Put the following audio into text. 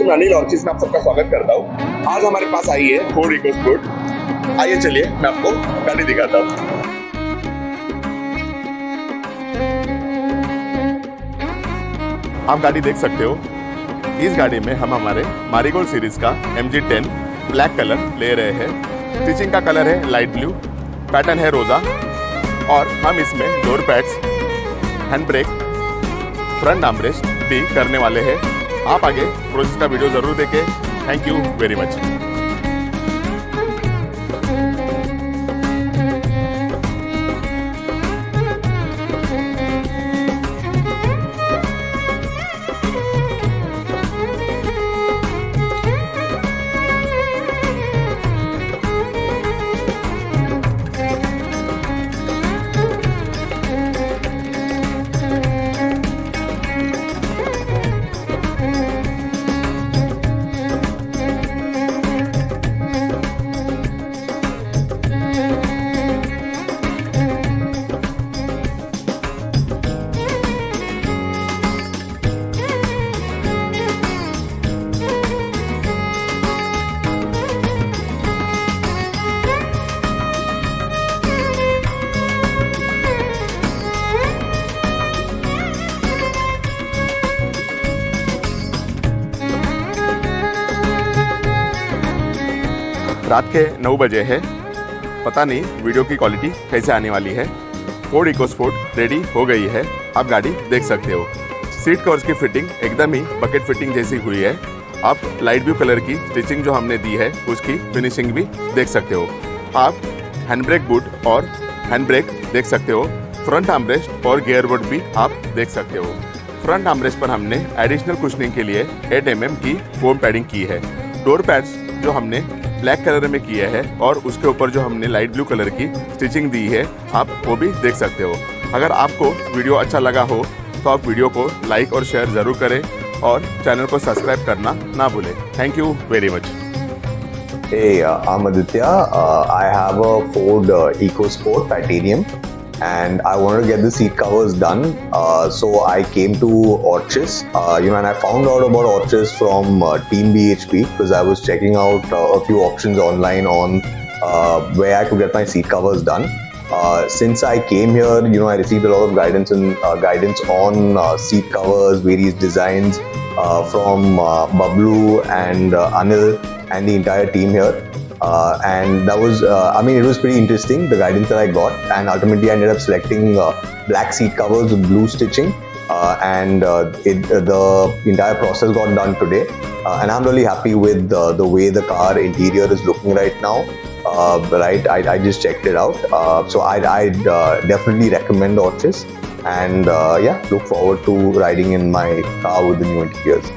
मैं अनिल ऑर्चिस में आप सबका स्वागत करता हूँ। आज हमारे पास आई है फोर्ड इकोस्पोर्ट। आइए चलिए मैं आपको गाड़ी दिखाता हूँ। आप गाड़ी देख सकते हो। इस गाड़ी में हम हमारे मैरीगोल्ड सीरीज का MG10 ब्लैक कलर ले रहे हैं। स्टिचिंग का कलर है लाइट ब्लू, पैटर्न है रोजा और हम इसमें door pads, hand brake, front armrest भी करने वाले हैं। आप आगे प्रोसेस का वीडियो जरूर देखें। Thank you very much. रात के 9 बजे है। पता नहीं वीडियो की क्वालिटी कैसे आने वाली है। फोर्ड इकोस्पोर्ट रेडी हो गई है। आप गाड़ी देख सकते हो। सीट कवर्स की फिटिंग एकदम ही बकेट फिटिंग जैसी हुई है। आप लाइट ब्लू कलर की स्टिचिंग जो हमने दी है उसकी फिनिशिंग भी देख सकते हो। आप हैंड ब्रेक बूट और हैंड ब्रेक देख सकते हो। फ्रंट आर्मरेस्ट और गियर बोर्ड भी आप देख सकते हो। फ्रंट आर्मरेस्ट पर हमने एडिशनल कुशनिंग के लिए 8 mm की फोम पैडिंग की है। डोर पैड्स जो हमने ब्लैक कलर में किए हैं और उसके ऊपर जो हमने लाइट ब्लू कलर की स्टिचिंग दी है आप वो भी देख सकते हो। अगर आपको वीडियो अच्छा लगा हो तो आप वीडियो को लाइक और शेयर ज़रूर करें और चैनल को सब्सक्राइब करना ना भूलें। Thank you very much. Hey, I'm Aditya. I have a Ford EcoSport Titanium and I wanted to get the seat covers done. So I came to Orchis, and I found out about Orchis from Team BHP because I was checking out a few options online on where I could get my seat covers done. Since I came here, I received a lot of guidance on seat covers, various designs from Bablu and Anil and the entire team here. And that was, it was pretty interesting, the guidance that I got, and ultimately I ended up selecting black seat covers with blue stitching, and the entire process got done today, and I'm really happy with the way the car interior is looking right now. I just checked it out, so I'd definitely recommend Orchis, and look forward to riding in my car with the new interiors.